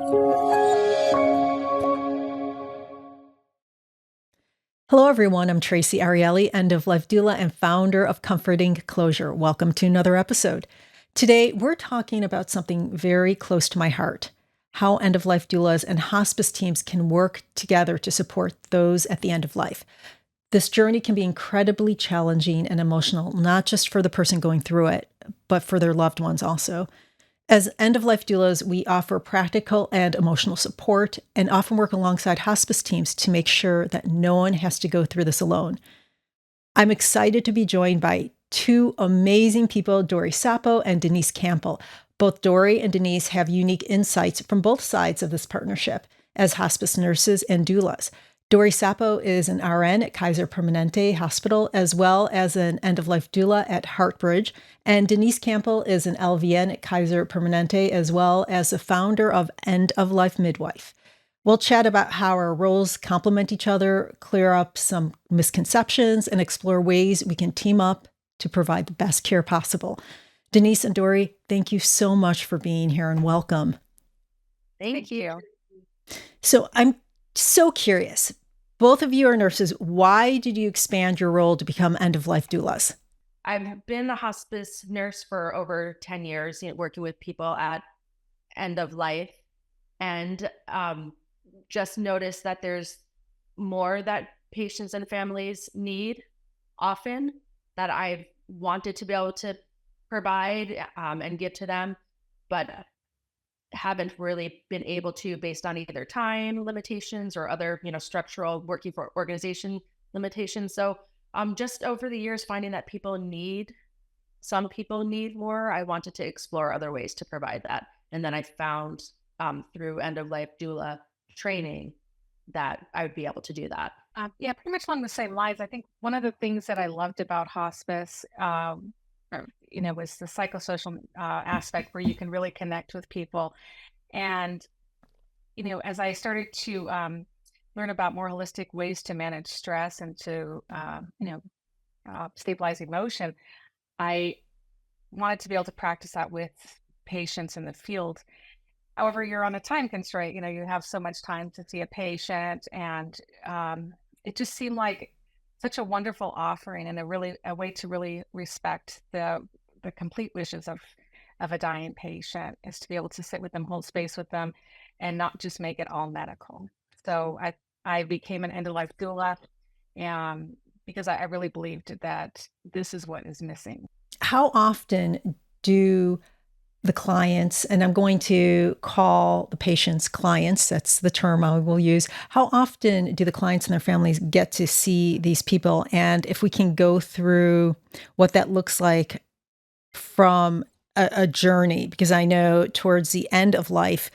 Hello, everyone. I'm Traci Arieli, end-of-life doula and founder of Comforting Closure. Welcome to another episode. Today, we're talking about something very close to my heart, how end-of-life doulas and hospice teams can work together to support those at the end of life. This journey can be incredibly challenging and emotional, not just for the person going through it, but for their loved ones also. As end-of-life doulas, we offer practical and emotional support and often work alongside hospice teams to make sure that no one has to go through this alone. I'm excited to be joined by two amazing people, Dori Sappo and Denise Campbell. Both Dori and Denise have unique insights from both sides of this partnership as hospice nurses and doulas. Dori Sappo is an RN at Kaiser Permanente Hospital, as well as an end-of-life doula at Heartbridge. And Denise Campbell is an LVN at Kaiser Permanente, as well as the founder of End-of-Life Midwife. We'll chat about how our roles complement each other, clear up some misconceptions, and explore ways we can team up to provide the best care possible. Denise and Dori, thank you so much for being here and welcome. Thank you. So I'm so curious. Both of you are nurses. Why did you expand your role to become end-of-life doulas? I've been a hospice nurse for over 10 years, working with people at end of life, and just noticed that there's more that patients and families need often that I've wanted to be able to provide and give to them, but haven't really been able to based on either time limitations or other, structural working for organization limitations. So just over the years, finding that some people need more, I wanted to explore other ways to provide that. And then I found through end-of-life doula training that I would be able to do that. Yeah, pretty much along the same lines. I think one of the things that I loved about hospice, was the psychosocial aspect where you can really connect with people. And, as I started to learn about more holistic ways to manage stress and to, stabilize emotion, I wanted to be able to practice that with patients in the field. However, you're on a time constraint, you have so much time to see a patient, and it just seemed like such a wonderful offering and a way to really respect the complete wishes of a dying patient, is to be able to sit with them, hold space with them, and not just make it all medical. So I became an end-of-life doula because I really believed that this is what is missing. How often do the clients, and I'm going to call the patients clients, that's the term I will use. How often do the clients and their families get to see these people? And if we can go through what that looks like from a journey, because I know towards the end of life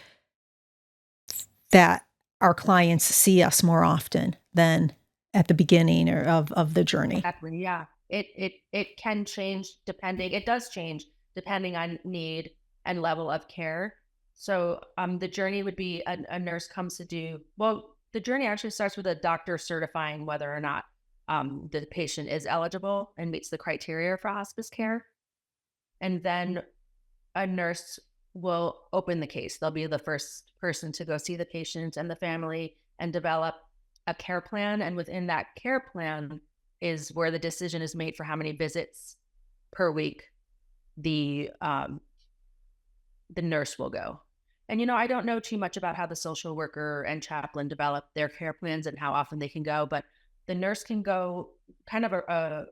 that our clients see us more often than at the beginning or of the journey. Exactly, yeah. It can change it does change depending on need and level of care. So the journey would be a nurse comes to the journey actually starts with a doctor certifying whether or not the patient is eligible and meets the criteria for hospice care. And then a nurse will open the case. They'll be the first person to go see the patient and the family and develop a care plan. And within that care plan is where the decision is made for how many visits per week the nurse will go. And, I don't know too much about how the social worker and chaplain develop their care plans and how often they can go, but the nurse can go kind of a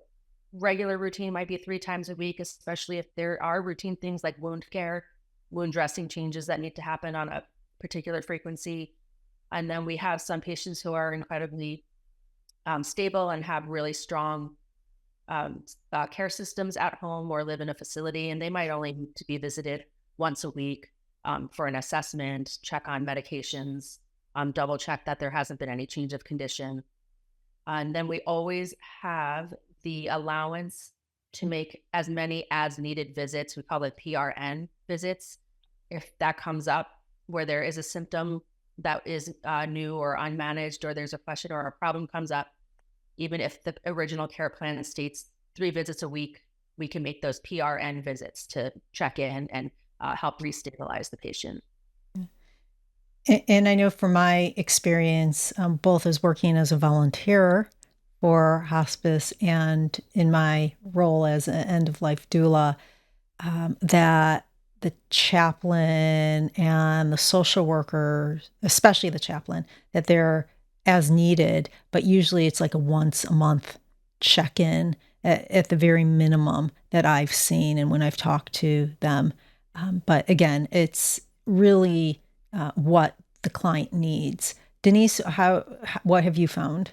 regular routine might be 3 times a week, especially if there are routine things like wound care, wound dressing changes that need to happen on a particular frequency. And then we have some patients who are incredibly stable and have really strong care systems at home or live in a facility, and they might only need to be visited once a week for an assessment, check on medications, double check that there hasn't been any change of condition. And then we always have the allowance to make as many as needed visits. We call it PRN visits. If that comes up where there is a symptom that is new or unmanaged, or there's a question or a problem comes up, even if the original care plan states 3 visits a week, we can make those PRN visits to check in and help restabilize the patient. And I know from my experience, both as working as a volunteer for hospice and in my role as an end of life doula, that the chaplain and the social workers, especially the chaplain, that they're as needed, but usually it's like a once a month check in at the very minimum that I've seen and when I've talked to them. But again, it's really what the client needs. Denise, what have you found?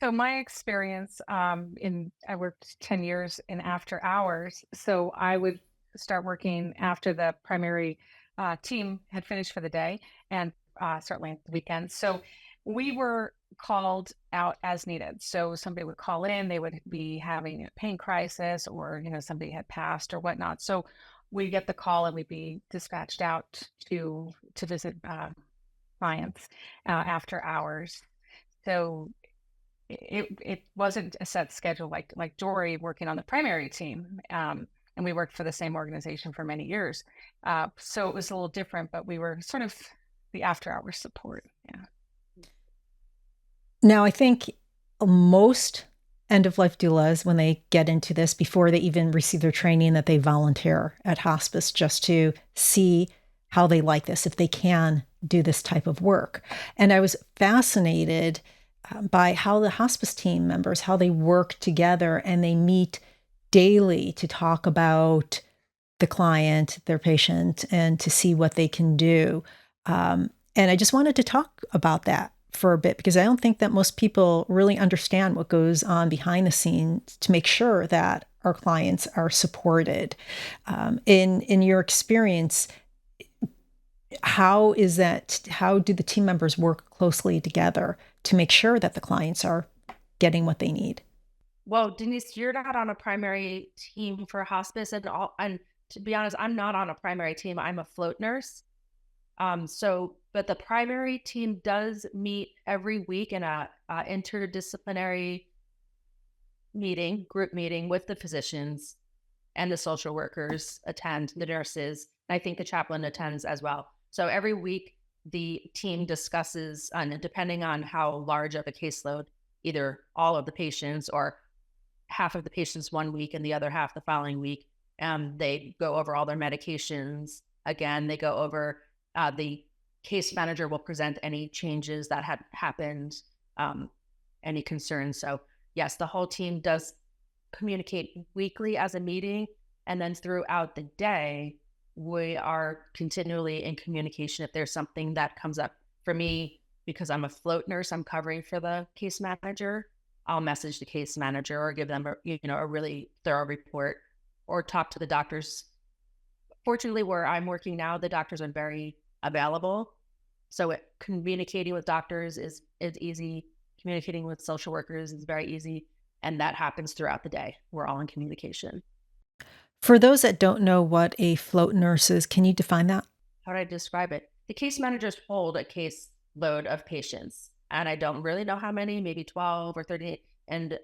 So my experience, I worked 10 years in after hours. So I would start working after the primary team had finished for the day, and certainly at the weekend. So we were called out as needed. So somebody would call in, they would be having a pain crisis, or somebody had passed or whatnot. So we get the call and we'd be dispatched out to visit clients after hours. So it wasn't a set schedule like Dori working on the primary team. And we worked for the same organization for many years. So it was a little different, but we were sort of the after hours support. Yeah. Now, I think most end of life doulas, when they get into this, before they even receive their training, that they volunteer at hospice just to see how they like this, if they can do this type of work. And I was fascinated by how the hospice team members, how they work together and they meet daily to talk about the client, their patient, and to see what they can do. And I just wanted to talk about that for a bit because I don't think that most people really understand what goes on behind the scenes to make sure that our clients are supported. In your experience, how is that? How do the team members work closely together to make sure that the clients are getting what they need? Well, Denise, you're not on a primary team for hospice and to be honest, I'm not on a primary team. I'm a float nurse. But the primary team does meet every week in a interdisciplinary group meeting with the physicians, and the social workers attend, the nurses. And I think the chaplain attends as well. So every week, the team discusses, and depending on how large of a caseload, either all of the patients or half of the patients one week and the other half the following week, they go over all their medications. Again, they go over the case manager will present any changes that had happened, any concerns. So yes, the whole team does communicate weekly as a meeting. And then throughout the day, we are continually in communication. If there's something that comes up for me, because I'm a float nurse, I'm covering for the case manager, I'll message the case manager or give them a really thorough report or talk to the doctors. Fortunately, where I'm working now, the doctors are very available. So communicating with doctors is easy. Communicating with social workers is very easy. And that happens throughout the day. We're all in communication. For those that don't know what a float nurse is, can you define that? How do I describe it? The case managers hold a case load of patients. And I don't really know how many, maybe 12 or 38. And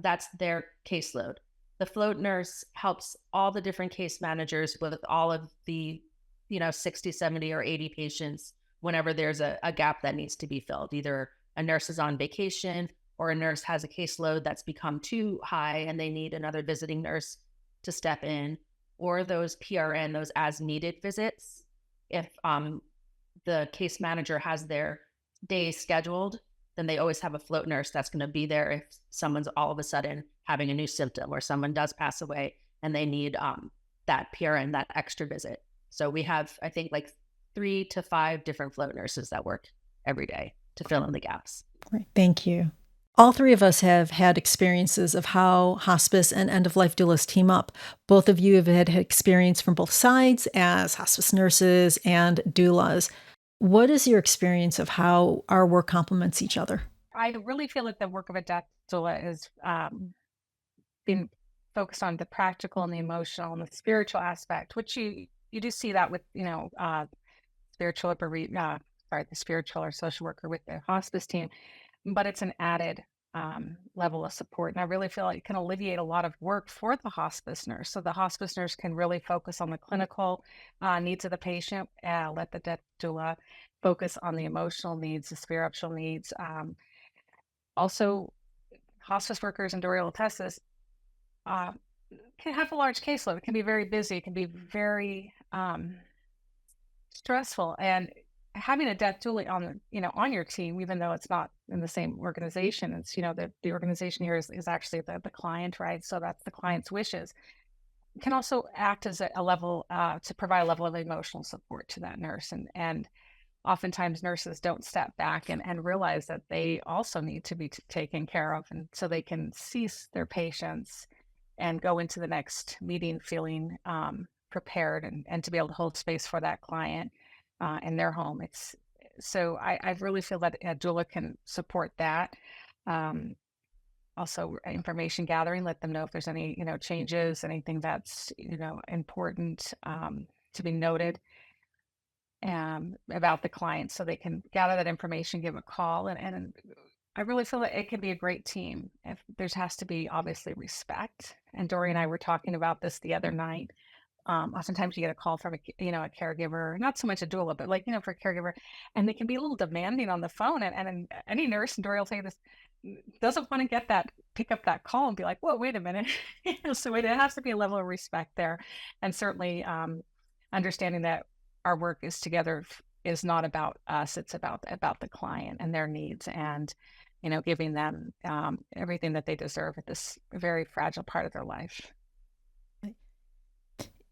that's their caseload. The float nurse helps all the different case managers with all of the 60, 70, or 80 patients whenever there's a gap that needs to be filled. Either a nurse is on vacation or a nurse has a caseload that's become too high and they need another visiting nurse to step in, or those PRN, those as needed visits. If the case manager has their days scheduled, then they always have a float nurse that's going to be there if someone's all of a sudden having a new symptom or someone does pass away and they need that PRN, that extra visit. So we have, I think, like 3 to 5 different float nurses that work every day to fill in the gaps. Great. Thank you. All three of us have had experiences of how hospice and end-of-life doulas team up. Both of you have had experience from both sides as hospice nurses and doulas. What is your experience of how our work complements each other? I really feel that the work of a death doula is being focused on the practical and the emotional and the spiritual aspect, which you do see that with spiritual the spiritual or social worker with the hospice team, but it's an added level of support. And I really feel like it can alleviate a lot of work for the hospice nurse. So the hospice nurse can really focus on the clinical needs of the patient, let the death doula focus on the emotional needs, the spiritual needs. Also, hospice workers and Dori and Denise uh, can have a large caseload. It can be very busy. It can be very stressful. And having a death doula on your team, even though it's not in the same organization, it's, the organization here is actually the client, right? So that's the client's wishes, can also act as a level to provide a level of emotional support to that nurse. And oftentimes nurses don't step back and realize that they also need to be taken care of. And so they can cease their patients and go into the next meeting feeling prepared and to be able to hold space for that client in their home. I really feel that a doula can support that. Also information gathering, let them know if there's any, changes, anything that's, important to be noted about the client, so they can gather that information, give a call. And I really feel that it can be a great team. If there has to be obviously respect. And Dori and I were talking about this the other night. Oftentimes you get a call from a caregiver, not so much a doula, but for a caregiver, and they can be a little demanding on the phone. And any nurse, and Dori will say this, doesn't want to pick up that call and be like, whoa, wait a minute. So it has to be a level of respect there. And certainly understanding that our work is together is not about us. It's about the client and their needs, and, giving them everything that they deserve at this very fragile part of their life.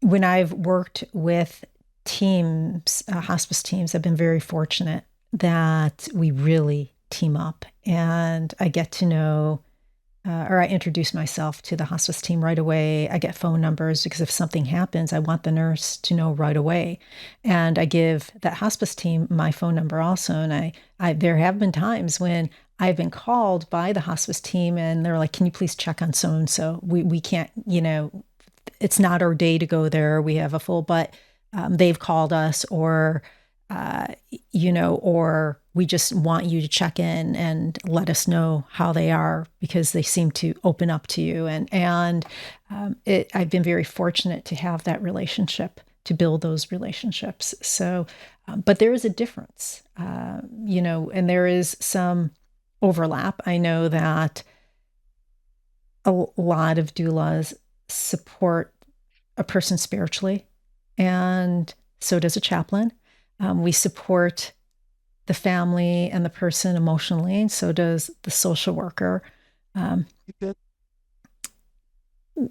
When I've worked with teams, hospice teams, I've been very fortunate that we really team up, and I get to know, or I introduce myself to the hospice team right away. I get phone numbers because if something happens, I want the nurse to know right away. And I give that hospice team my phone number also. And there have been times when I've been called by the hospice team and they're like, can you please check on so-and-so? We can't, it's not our day to go there. We have a full, but they've called us, or we just want you to check in and let us know how they are, because they seem to open up to you. And I've been very fortunate to have that relationship, to build those relationships. So, but there is a difference, and there is some overlap. I know that a lot of doulas support a person spiritually, and so does a chaplain. We support the family and the person emotionally, and so does the social worker.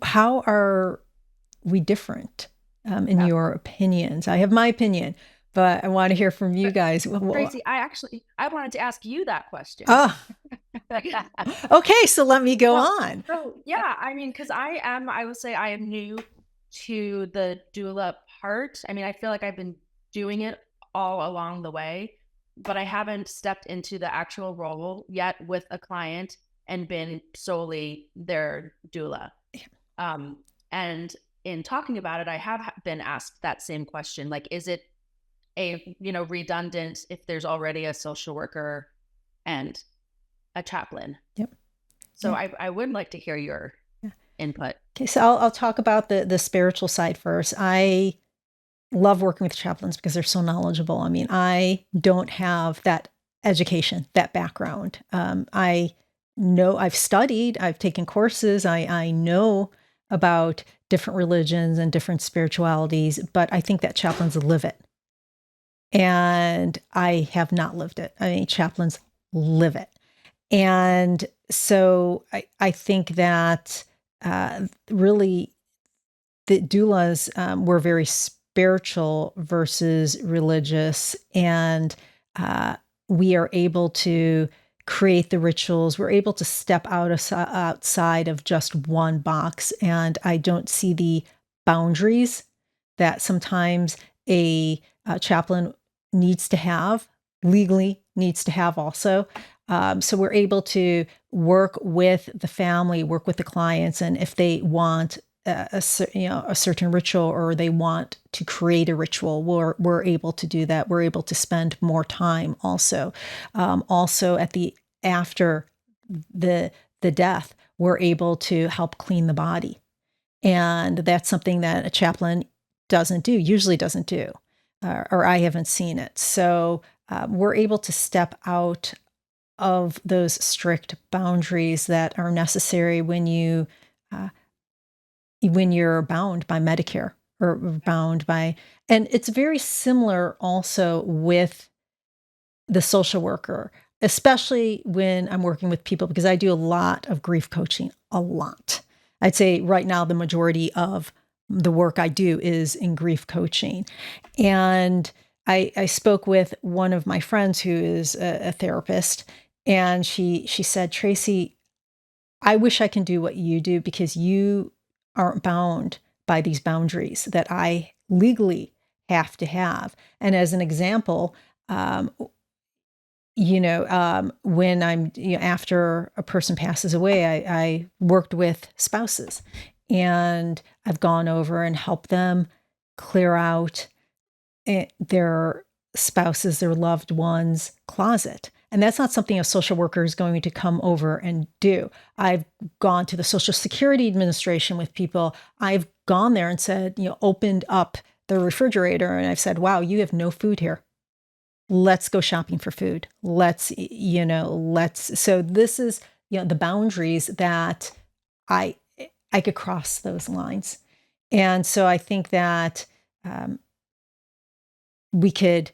How are we different in your opinions? I have my opinion, but I want to hear from you guys. Traci, I wanted to ask you that question. Okay, so let me go on. So yeah, because I would say I am new to the doula part. I feel like I've been doing it all along the way, but I haven't stepped into the actual role yet with a client and been solely their doula. And in talking about it, I have been asked that same question, like, is it redundant if there's already a social worker and a chaplain? Yep. So yeah. I would like to hear your input. Okay, so I'll talk about the spiritual side first. I love working with chaplains because they're so knowledgeable. I don't have that education, that background. I know I've studied, I've taken courses, I know about different religions and different spiritualities, but I think that chaplains live it. And I have not lived it. Chaplains live it. And so I think that really the doulas were very spiritual versus religious, and we are able to create the rituals. We're able to step outside of just one box, and I don't see the boundaries that sometimes a chaplain needs to have, legally needs to have also. So we're able to work with the family, work with the clients, and if they want a certain ritual, or they want to create a ritual, we're able to do that. We're able to spend more time also. Also after the death, we're able to help clean the body. And that's something that a chaplain usually doesn't do, or I haven't seen it. So we're able to step out of those strict boundaries that are necessary when you're bound by Medicare or bound by, and it's very similar also with the social worker, especially when I'm working with people, because I do a lot of grief coaching, a lot. I'd say right now the majority of the work I do is in grief coaching. And I spoke with one of my friends who is a therapist, and she said, Traci, I wish I can do what you do because you aren't bound by these boundaries that I legally have to have. And as an example, when I'm, after a person passes away, I worked with spouses, and I've gone over and helped them clear out their spouses, their loved ones' closet. And that's not something a social worker is going to come over and do. I've gone to the Social Security Administration with people. I've gone there and said, opened up the refrigerator, and I've said, wow, you have no food here. Let's go shopping for food. So this is, the boundaries that I could cross those lines. And so I think that we could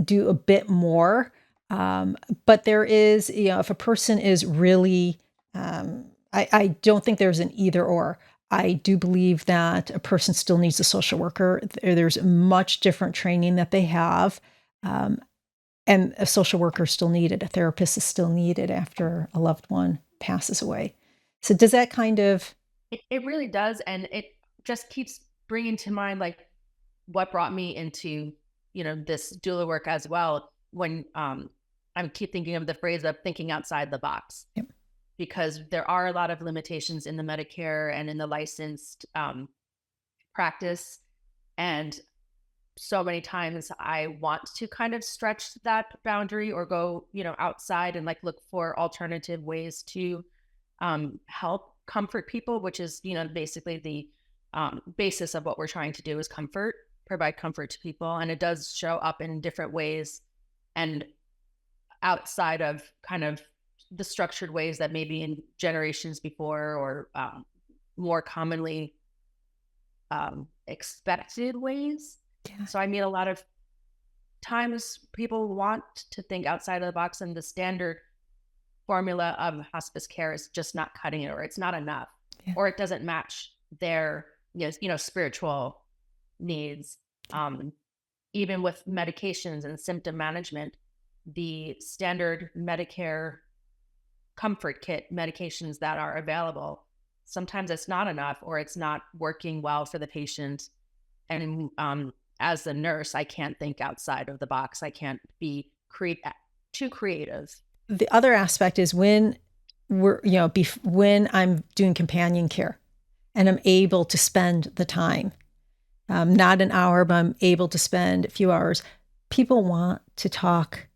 do a bit more. But there is, if a person is really, I don't think there's an either or. I do believe that a person still needs a social worker. There's much different training that they have. And a social worker is still needed. A therapist is still needed after a loved one passes away. So does that kind of... It really does. And it just keeps bringing to mind, like, what brought me into, this doula work as well. When I keep thinking of the phrase of thinking outside the box. Yep. Because there are a lot of limitations in the Medicare and in the licensed practice. And so many times I want to kind of stretch that boundary or go, outside and look for alternative ways to help comfort people, which is, basically the basis of what we're trying to do is provide comfort to people. And it does show up in different ways and outside of kind of the structured ways that maybe in generations before or more commonly expected ways. Yeah. So I mean, a lot of times people want to think outside of the box, and the standard formula of hospice care is just not cutting it, or it's not enough, or it doesn't match their spiritual needs. Even with medications and symptom management, the standard Medicare comfort kit medications that are available, sometimes it's not enough, or it's not working well for the patient. And as the nurse, I can't think outside of the box. I can't be too creative. The other aspect is when when I'm doing companion care and I'm able to spend the time, not an hour, but I'm able to spend a few hours. People want to talk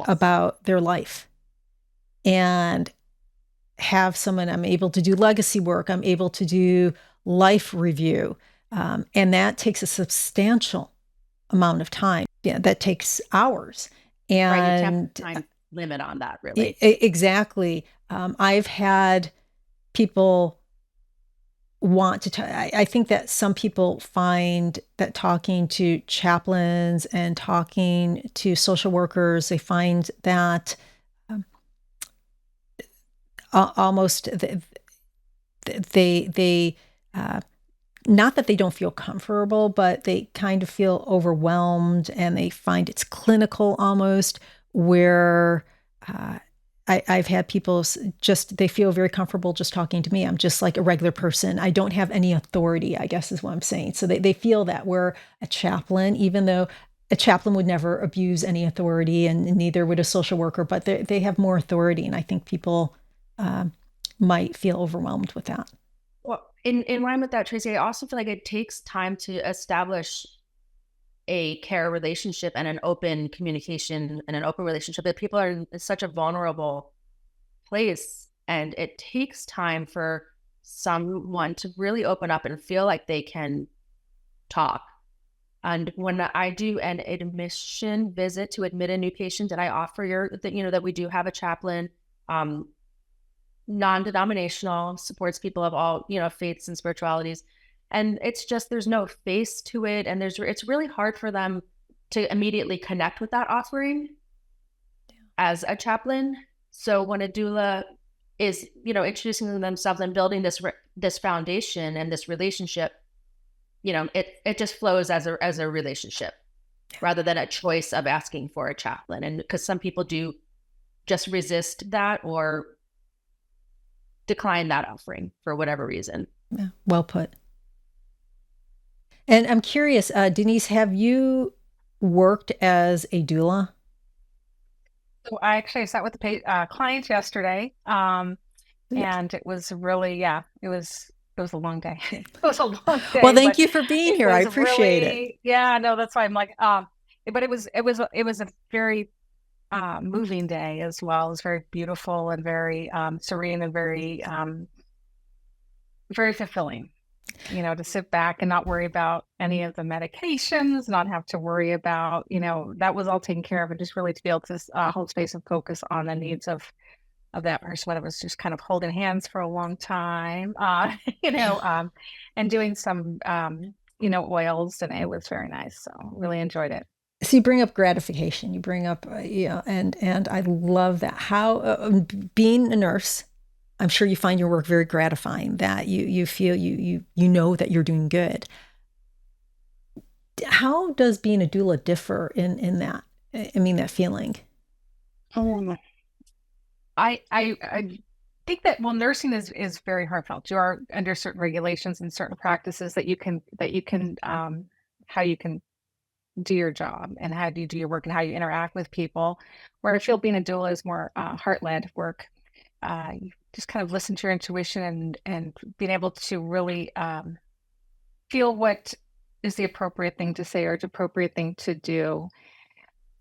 about their life and have someone. I'm able to do legacy work. I'm able to do life review. And that takes a substantial amount of time. Yeah, that takes hours. And right, you have time limit on that, really. Exactly. I've had people want to talk. I think that some people find that talking to chaplains and talking to social workers, they find that almost they not that they don't feel comfortable, but they kind of feel overwhelmed, and they find it's clinical almost, where I've had people they feel very comfortable just talking to me. I'm just like a regular person. I don't have any authority, I guess is what I'm saying. So they feel that, where a chaplain, even though a chaplain would never abuse any authority, and neither would a social worker, but they have more authority. And I think people might feel overwhelmed with that. Well, in line with that, Traci, I also feel like it takes time to establish a care relationship and an open communication and an open relationship, that people are in such a vulnerable place, and it takes time for someone to really open up and feel like they can talk. And when I do an admission visit to admit a new patient, and I offer that we do have a chaplain, non-denominational, supports people of all, faiths and spiritualities. And it's just, there's no face to it. And it's really hard for them to immediately connect with that offering as a chaplain. So when a doula is, introducing themselves and building this foundation and this relationship, it just flows as a relationship rather than a choice of asking for a chaplain. And because some people do just resist that or decline that offering for whatever reason. Yeah, well put. And I'm curious, Denise, have you worked as a doula? So I actually sat with a client yesterday, and it was really, it was a long day. It was a long day. Well, thank you for being here. I appreciate it. Yeah, no, that's why I'm like, but it was a very moving day as well. It was very beautiful and very serene and very very fulfilling. To sit back and not worry about any of the medications, not have to worry about, that was all taken care of, and just really to be able to hold space and focus on the needs of that person, whether it was just kind of holding hands for a long time, and doing some, oils, and it was very nice. So really enjoyed it. So you bring up gratification, you bring up, and I love that. How, being a nurse, I'm sure you find your work very gratifying, that you feel you know that you're doing good. How does being a doula differ in that? I mean, that feeling. I think that, well, nursing is very heartfelt. You are under certain regulations and certain practices that you can how you can do your job and how do you do your work and how you interact with people. Where I feel being a doula is more heart-led work. You just kind of listen to your intuition and being able to really feel what is the appropriate thing to say or the appropriate thing to do.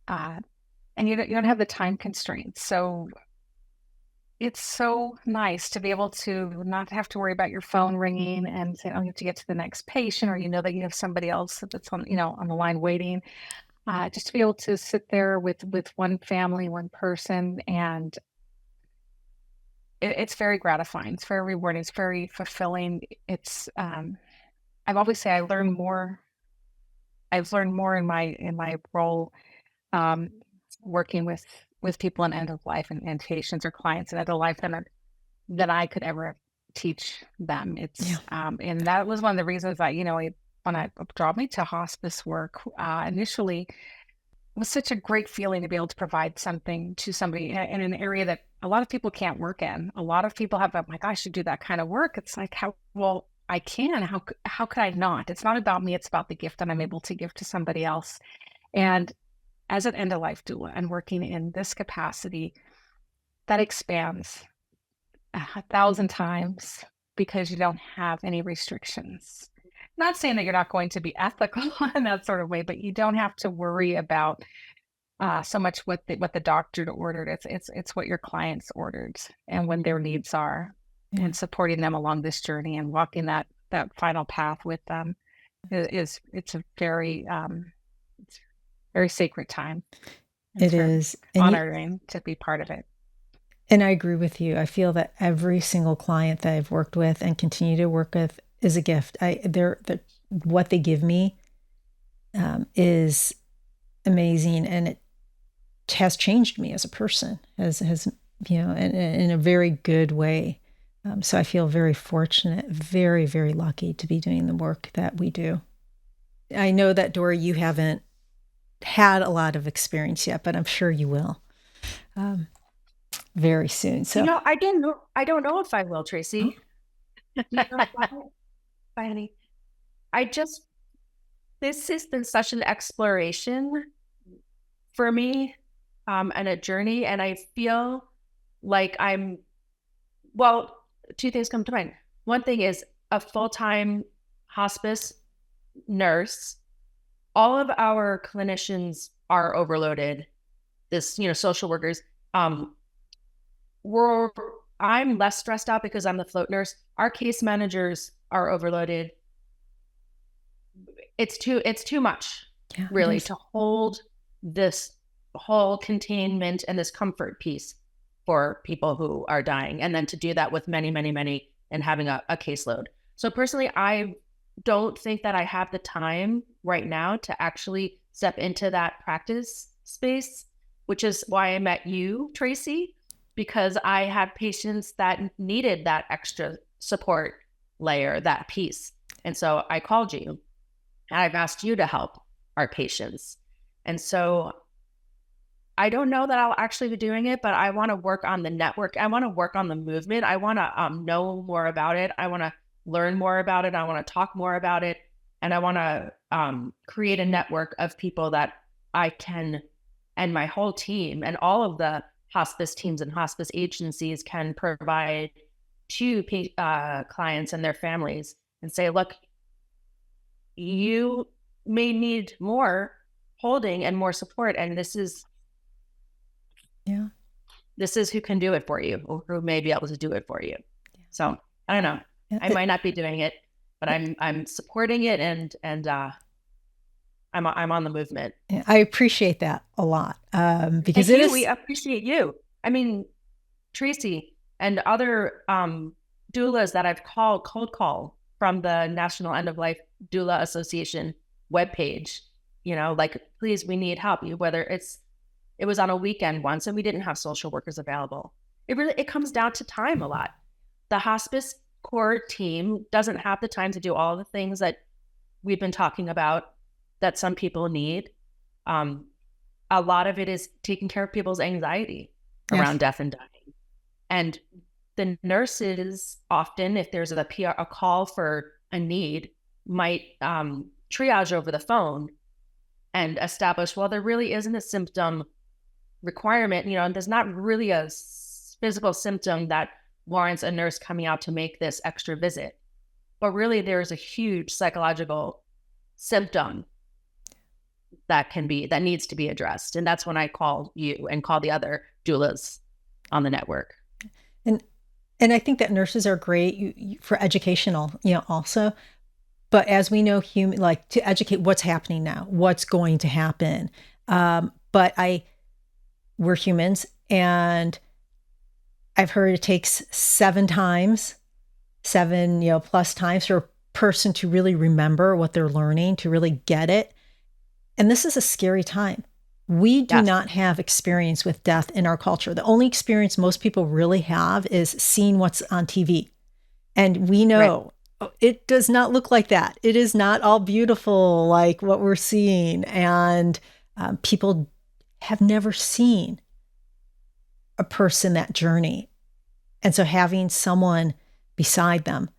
And you don't have the time constraints. So it's so nice to be able to not have to worry about your phone ringing and say, oh, you have to get to the next patient, or that you have somebody else that's on the line waiting. Just to be able to sit there with one family, one person, and it's very gratifying. It's very rewarding. It's very fulfilling. It's I've always say I've learned more in my role working with people in end of life and patients or clients in end of life than I could ever teach them. It's and that was one of the reasons that when it brought me to hospice work initially, it was such a great feeling to be able to provide something to somebody in an area that a lot of people can't work in. A lot of people have, I'm like, I should do that kind of work. It's like, well, I can. How could I not? It's not about me. It's about the gift that I'm able to give to somebody else. And as an end-of-life doula and working in this capacity, that expands 1,000 times because you don't have any restrictions. Not saying that you're not going to be ethical in that sort of way, but you don't have to worry about so much what the doctor ordered. It's what your clients ordered and when their needs are, and supporting them along this journey and walking that final path with them it's a very very sacred time. It is honoring to be part of it. And I agree with you. I feel that every single client that I've worked with and continue to work with is a gift. What they give me is amazing, and it has changed me as a person, has in a very good way. So I feel very fortunate, very, very lucky to be doing the work that we do. I know that, Dori, you haven't had a lot of experience yet, but I'm sure you will very soon. So I don't know if I will, Traci. Bye, honey. This has been such an exploration for me, and a journey. And I feel like two things come to mind. One thing is a full-time hospice nurse. All of our clinicians are overloaded. Social workers. I'm less stressed out because I'm the float nurse. Our case managers are overloaded. It's too much, really, to hold this whole containment and this comfort piece for people who are dying, and then to do that with many, many, many, and having a caseload. So personally, I don't think that I have the time right now to actually step into that practice space, which is why I met you, Traci, because I had patients that needed that extra support layer, that piece. And so I called you and I've asked you to help our patients. And so I don't know that I'll actually be doing it, but I want to work on the network. I want to work on the movement. I want to know more about it. I want to learn more about it. I want to talk more about it. And I want to create a network of people that I can, and my whole team and all of the hospice teams and hospice agencies can provide to clients and their families and say, look, you may need more holding and more support. And this is who can do it for you, or who may be able to do it for you. So I don't know. I might not be doing it, but I'm supporting it, and I'm on the movement. I appreciate that a lot, because we appreciate you. I mean, Traci and other doulas that I've cold call from the National End of Life Doula Association webpage, like, please, we need help. Whether it was on a weekend once and we didn't have social workers available. It comes down to time a lot. The hospice core team doesn't have the time to do all the things that we've been talking about that some people need. A lot of it is taking care of people's anxiety around death and dying. And the nurses often, if there's a call for a need, might triage over the phone and establish, well, there really isn't a symptom requirement, and there's not really a physical symptom that warrants a nurse coming out to make this extra visit. But really, there's a huge psychological symptom that needs to be addressed. And that's when I call you and call the other doulas on the network. And I think that nurses are great for educational, also. But as we know, to educate what's happening now, what's going to happen. We're humans, and I've heard it takes 7 plus times for a person to really remember what they're learning, to really get it. And this is a scary time. We do not have experience with death in our culture. The only experience most people really have is seeing what's on TV. And we know it does not look like that. It is not all beautiful like what we're seeing. And people have never seen a person that journey. And so having someone beside them,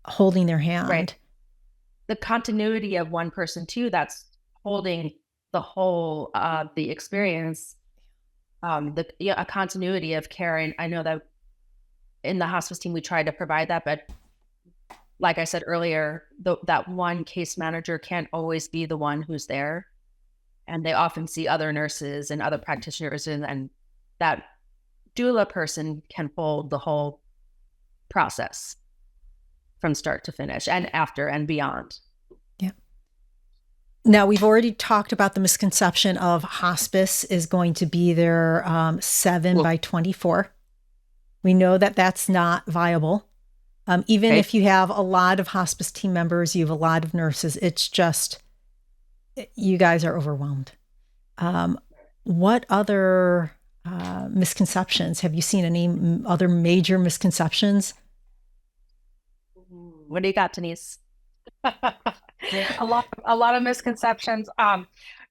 holding their hand. Right. The continuity of one person too, that's holding the whole the experience, a continuity of care. And I know that in the hospice team, we try to provide that, but like I said earlier, that one case manager can't always be the one who's there. And they often see other nurses and other practitioners, and that doula person can hold the whole process from start to finish and after and beyond. Yeah. Now, we've already talked about the misconception of hospice is going to be there 7 by 24. We know that that's not viable. Even if you have a lot of hospice team members, you have a lot of nurses, it's just, you guys are overwhelmed. What other misconceptions? Have you seen any other major misconceptions? What do you got, Denise? A lot of misconceptions.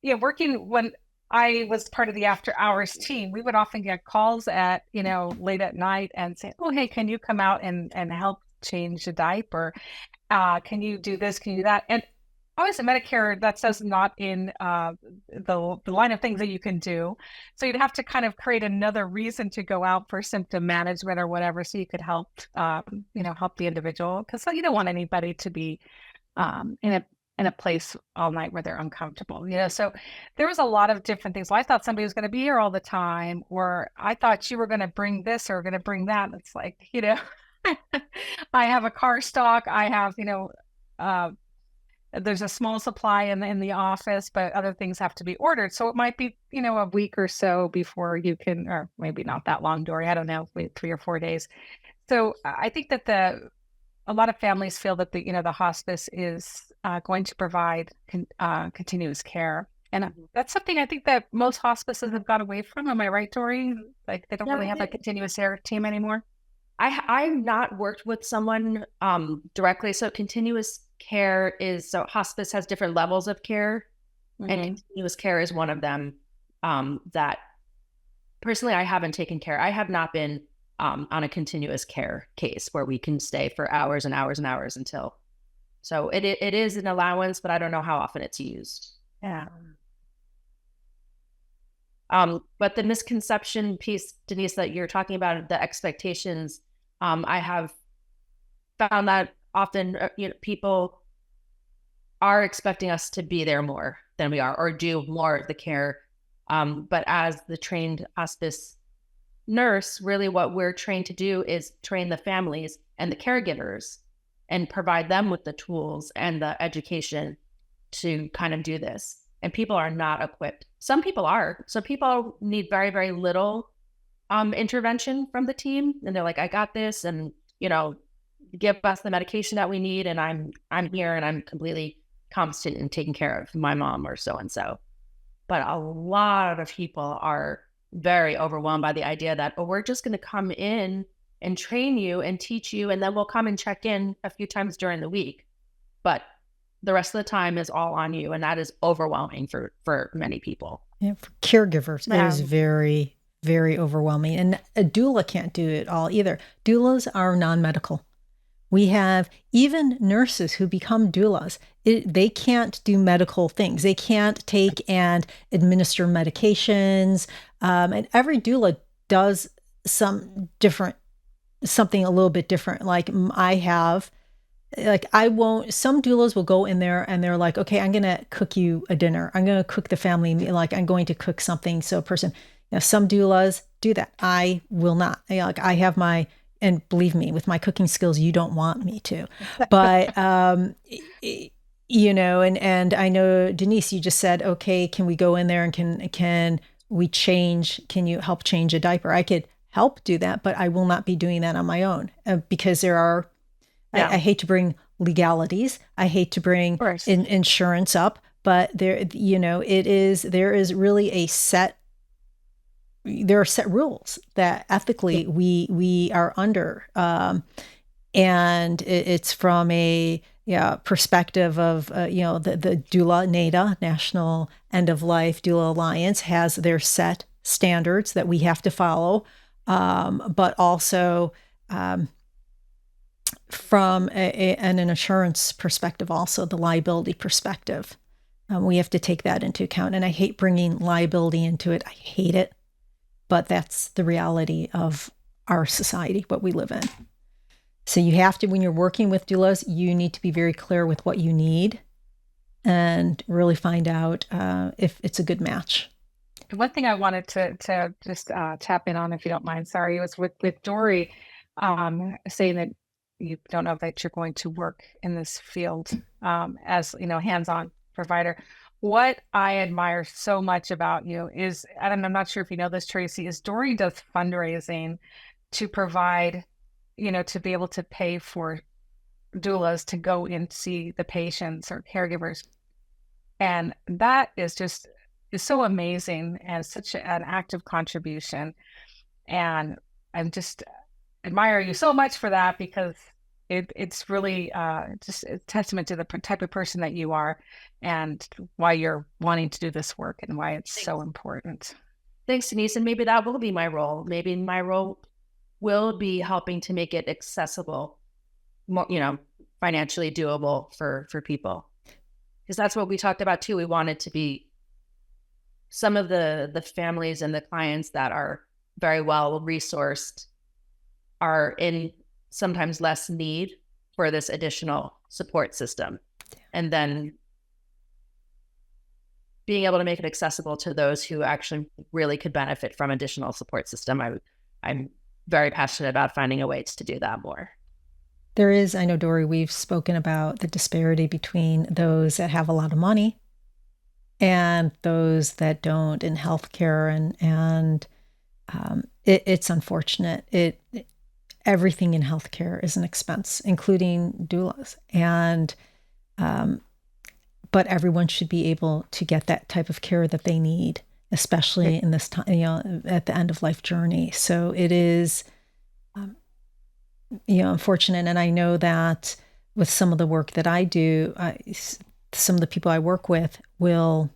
Working when I was part of the after hours team, we would often get calls at, late at night and say, oh, hey, can you come out and help change a diaper? Can you do this? Can you do that? And obviously Medicare, that says not in the line of things that you can do. So you'd have to kind of create another reason to go out for symptom management or whatever, so you could help, help the individual. Because you don't want anybody to be in a in a place all night where they're uncomfortable, so there was a lot of different things. Well, I thought somebody was going to be here all the time, or I thought you were going to bring this or going to bring that. It's like, I have a car stock. I have, there's a small supply in the office, but other things have to be ordered. So it might be, a week or so before you can, or maybe not that long, Dori. I don't know, maybe 3 or 4 days. So I think that a lot of families feel that the hospice is going to provide continuous care. And that's something I think that most hospices have got away from. Am I right, Dori? Like they don't really have a continuous care team anymore. I've not worked with someone directly. So continuous care so hospice has different levels of care, and continuous care is one of them that personally I haven't taken care. I have not been on a continuous care case where we can stay for hours and hours and hours until. So it is an allowance, but I don't know how often it's used. Yeah. But the misconception piece, Denise, that you're talking about, the expectations, I have found that often people are expecting us to be there more than we are, or do more of the care. But as the trained hospice nurse, really what we're trained to do is train the families and the caregivers and provide them with the tools and the education to kind of do this. And people are not equipped. Some people are. So people need very, very little intervention from the team. And they're like, I got this, and, give us the medication that we need. And I'm here and I'm completely competent in taking care of my mom or so-and-so. But a lot of people are very overwhelmed by the idea that, we're just going to come in and train you and teach you, and then we'll come and check in a few times during the week. But the rest of the time is all on you. And that is overwhelming for many people. Yeah, for caregivers, it is very, very overwhelming. And a doula can't do it all either. Doulas are non-medical. We have even nurses who become doulas. They can't do medical things. They can't take and administer medications. And every doula does something a little bit different. Like some doulas will go in there and they're like, okay, I'm going to cook you a dinner. I'm going to cook the family meal. Like I'm going to cook something. So a person, some doulas do that. I will not. I have and believe me, with my cooking skills, you don't want me to, but, and I know, Denise, you just said, okay, can we go in there and can you help change a diaper? I could help do that, but I will not be doing that on my own because there are, I hate to bring legalities. I hate to bring insurance up, but there is really there are set rules that ethically we are under. And it's from a perspective of, the Doula NADA, National End of Life Doula Alliance, has their set standards that we have to follow. But also from an insurance perspective, also the liability perspective, we have to take that into account. And I hate bringing liability into it. I hate it. But that's the reality of our society, what we live in. So you have to, when you're working with doulas, you need to be very clear with what you need and really find out if it's a good match. One thing I wanted to just tap in on, if you don't mind, sorry, was with Dori saying that you don't know that you're going to work in this field as, hands-on provider. What I admire so much about you is, and I'm not sure if you know this, Traci, is Dori does fundraising to provide, to be able to pay for doulas to go and see the patients or caregivers. And that is so amazing and such an active contribution. And I'm just admire you so much for that, because it's really just a testament to the type of person that you are and why you're wanting to do this work and why it's so important. Thanks, Denise. And maybe that will be my role. Maybe my role will be helping to make it accessible, more, financially doable for people. Because that's what we talked about too. We wanted to be some of the families and the clients that are very well resourced are in sometimes less need for this additional support system. And then being able to make it accessible to those who actually really could benefit from additional support system. I'm very passionate about finding a way to do that more. There is, I know, Dori, we've spoken about the disparity between those that have a lot of money and those that don't in healthcare, and it's unfortunate. Everything in healthcare is an expense, including doulas, and but everyone should be able to get that type of care that they need, especially in this time, at the end of life journey. So it is, unfortunate. And I know that with some of the work that I do, some of the people I work with will,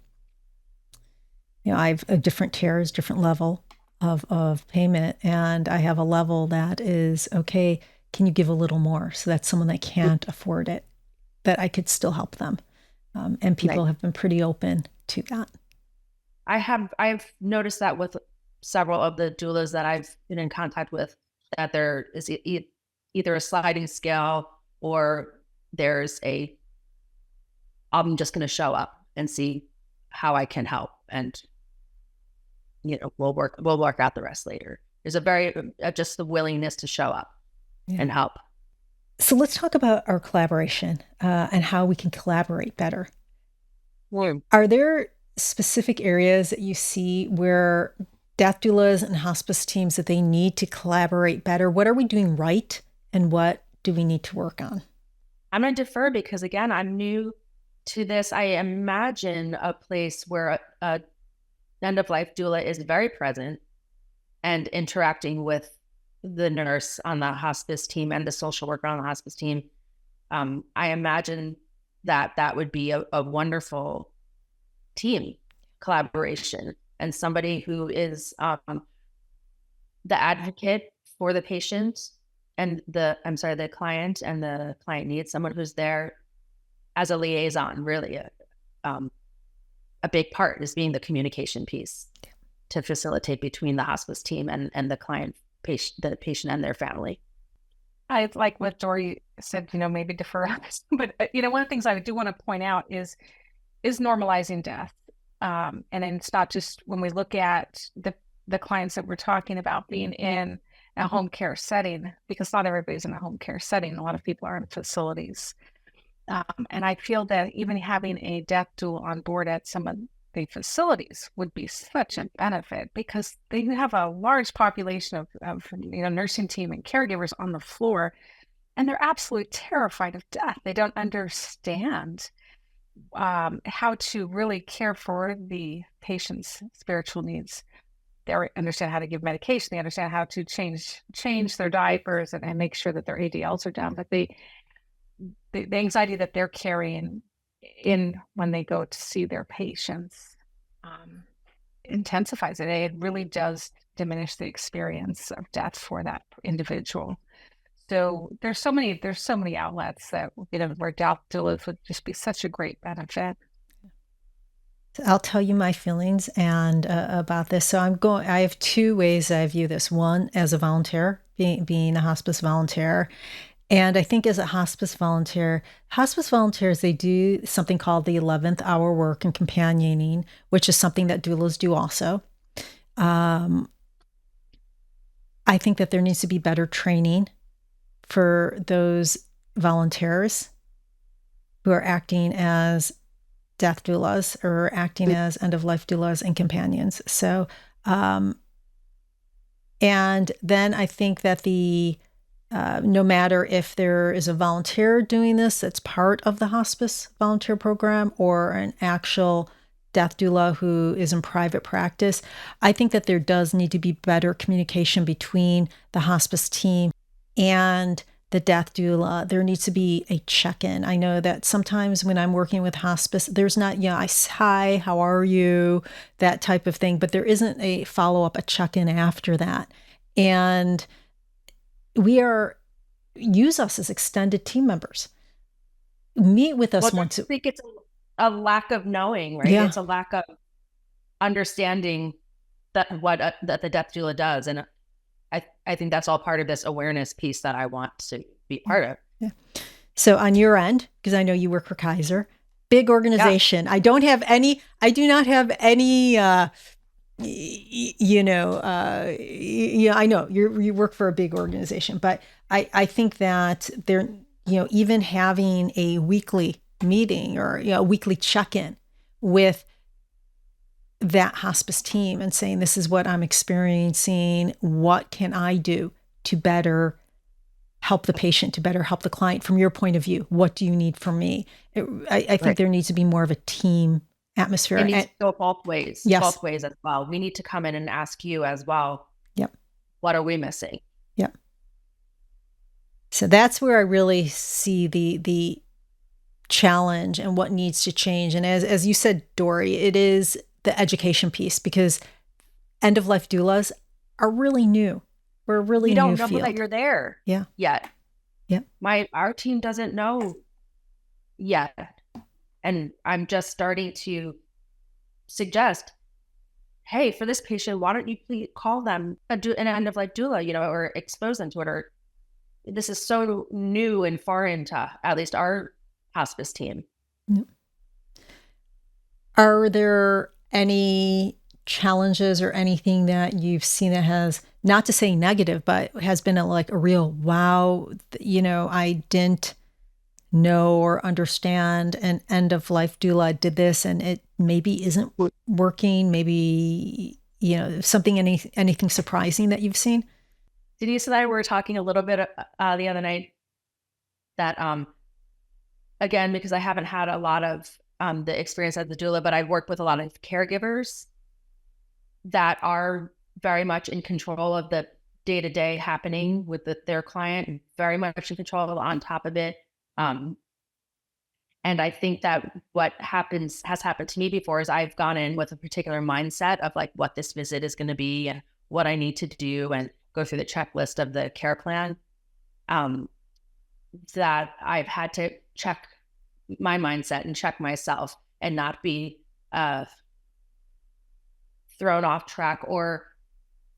I have a different tiers, different level of payment. And I have a level that is, okay, can you give a little more? So that's someone that can't afford it, that I could still help them. And people have been pretty open to that. I've noticed that with several of the doulas that I've been in contact with, that there is either a sliding scale or there's I'm just going to show up and see how I can help, and we'll work out the rest later. There's a very just the willingness to show up and help. So let's talk about our collaboration and how we can collaborate better. Are there specific areas that you see where death doulas and hospice teams that they need to collaborate better? What are we doing right, and what do we need to work on? I'm going to defer because, again, I'm new to this. I imagine a place where a end-of-life doula is very present and interacting with the nurse on the hospice team and the social worker on the hospice team. I imagine that would be a wonderful team collaboration, and somebody who is the advocate for the patient and the client, and the client needs someone who's there as a liaison. Really, a big part is being the communication piece to facilitate between the hospice team and the the patient and their family. I like what Dori said, maybe defer on this, but one of the things I do want to point out is normalizing death. And it's not just when we look at the clients that we're talking about being in a home care setting, because not everybody's in a home care setting. A lot of people are in facilities. And I feel that even having a death doula on board at some of the facilities would be such a benefit, because they have a large population of nursing team and caregivers on the floor, and they're absolutely terrified of death. They don't understand how to really care for the patient's spiritual needs. They understand how to give medication. They understand how to change their diapers and make sure that their ADLs are down. But the anxiety that they're carrying in when they go to see their patients intensifies it. It really does diminish the experience of death for that individual. So there's so many outlets that where death doulas would just be such a great benefit. I'll tell you my feelings and about this. So I have two ways I view this. One, as a volunteer, being a hospice volunteer. And I think as a hospice volunteers, they do something called the 11th hour work and companioning, which is something that doulas do also. I think that there needs to be better training for those volunteers who are acting as death doulas or acting as end-of-life doulas and companions. So, and then I think that no matter if there is a volunteer doing this that's part of the hospice volunteer program, or an actual death doula who is in private practice, I think that there does need to be better communication between the hospice team and the death doula. There needs to be a check-in. I know that sometimes when I'm working with hospice, there's not, hi, how are you? That type of thing, but there isn't a follow-up, a check-in after that. And use us as extended team members. Meet with us once. I think it's a lack of knowing, right? Yeah. It's a lack of understanding that the death doula does. And I think that's all part of this awareness piece that I want to be part of. Yeah. So on your end, because I know you work for Kaiser, Big organization. Yeah. I do not have any, I know you work for a big organization, but I think that they're, even having a weekly meeting or, a weekly check-in with that hospice team and saying, this is what I'm experiencing. What can I do to better help the patient, to better help the client from your point of view? What do you need from me? I think there needs to be more of a team atmosphere. It needs to go both ways. Yes. Both ways as well. We need to come in and ask you as well. Yep. What are we missing? Yep. So that's where I really see the challenge and what needs to change. And as you said, Dori, it is the education piece, because end-of-life doulas are really new. We're a really new field. We don't know that you're there yet. Yeah. Our team doesn't know yet. And I'm just starting to suggest, hey, for this patient, why don't you please call them an end-of-life doula, or expose them to it. Or this is so new and foreign to at least our hospice team. Yeah. Are there any challenges or anything that you've seen that has, not to say negative, but has been a real wow, I didn't know or understand an end-of-life doula did this and it maybe isn't working, maybe, anything surprising that you've seen? Denise and I were talking a little bit the other night that, again, because I haven't had a lot of the experience as the doula, but I've worked with a lot of caregivers that are very much in control of the day-to-day happening with their client, and very much in control on top of it. And I think that what has happened to me before is I've gone in with a particular mindset of what this visit is going to be and what I need to do, and go through the checklist of the care plan, that I've had to check my mindset and check myself and not be thrown off track or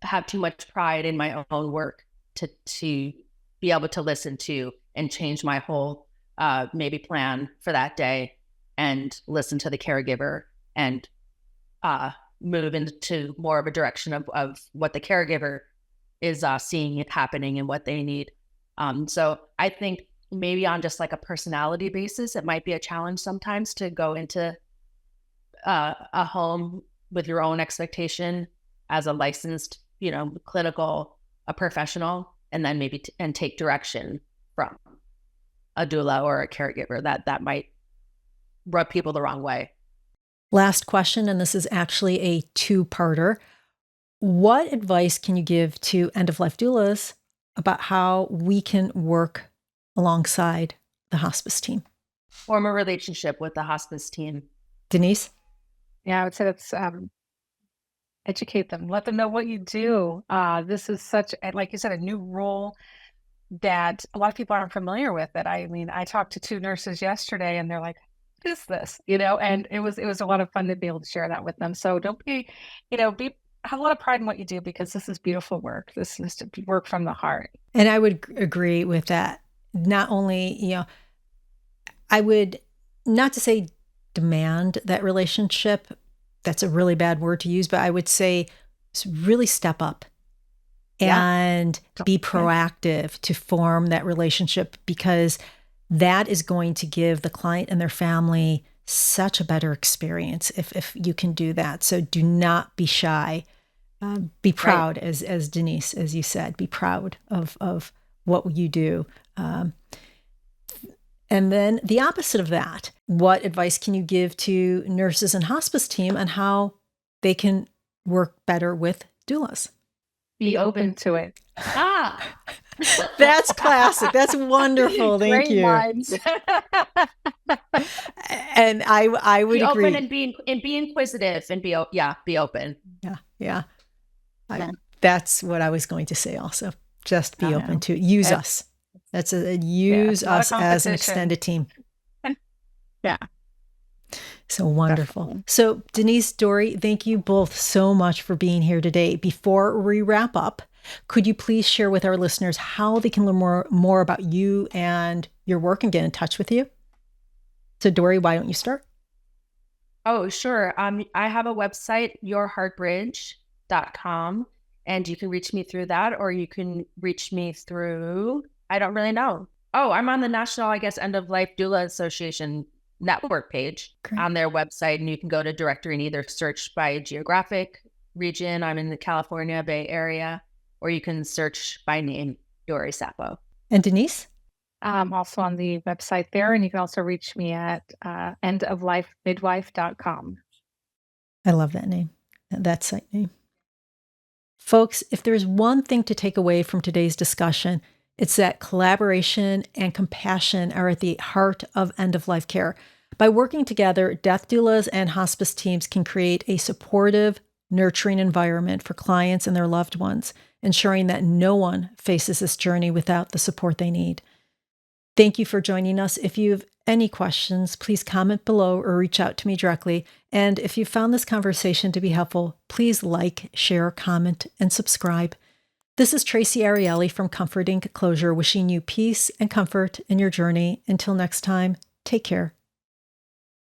have too much pride in my own work to be able to listen to and change my whole maybe plan for that day and listen to the caregiver and move into more of a direction of what the caregiver is seeing it happening and what they need. So I think maybe on just a personality basis, it might be a challenge sometimes to go into a home with your own expectation as a licensed, clinical, a professional, and then maybe and take direction from a doula or a caregiver that might rub people the wrong way. Last question, and this is actually a two-parter. What advice can you give to end-of-life doulas about how we can work alongside the hospice team? Form a relationship with the hospice team. Denise? Yeah, I would say that's educate them. Let them know what you do. This is such, like you said, a new role that a lot of people aren't familiar with. That I talked to 2 nurses yesterday, and they're like, "What is this?" And it was a lot of fun to be able to share that with them. So don't be, have a lot of pride in what you do, because this is beautiful work. This is to work from the heart. And I would agree with that. Not only, I would, not to say demand that relationship, that's a really bad word to use, but I would say really step up and be proactive to form that relationship, because that is going to give the client and their family such a better experience if you can do that. So do not be shy. Be proud, as Denise, as you said, be proud of what you do. And then the opposite of that, what advice can you give to nurses and hospice team on how they can work better with doulas? Be open to it. That's classic. That's wonderful. Thank you. Minds. And I would agree. Be open and be inquisitive and be open. Yeah. That's what I was going to say also. Just be open to use us. That's use us as an extended team. Yeah. So wonderful. Definitely. So Denise, Dori, thank you both so much for being here today. Before we wrap up, could you please share with our listeners how they can learn more about you and your work and get in touch with you? So Dori, why don't you start? Oh, sure. I have a website, yourheartbridge.com, and you can reach me through that, or you can reach me through, I don't really know. Oh, I'm on the National, I guess, End of Life Doula Association network page on their website, and you can go to directory and either search by geographic region. I'm in the California Bay Area, or you can search by name, Dori Sappo. And Denise? I'm also on the website there, and you can also reach me at endoflifemidwife.com. I love that name, that site name. Folks, if there's one thing to take away from today's discussion, it's that collaboration and compassion are at the heart of end-of-life care. By working together, death doulas and hospice teams can create a supportive, nurturing environment for clients and their loved ones, ensuring that no one faces this journey without the support they need. Thank you for joining us. If you have any questions, please comment below or reach out to me directly. And if you found this conversation to be helpful, please like, share, comment, and subscribe. This is Traci Arieli from Comforting Closure, wishing you peace and comfort in your journey. Until next time, take care.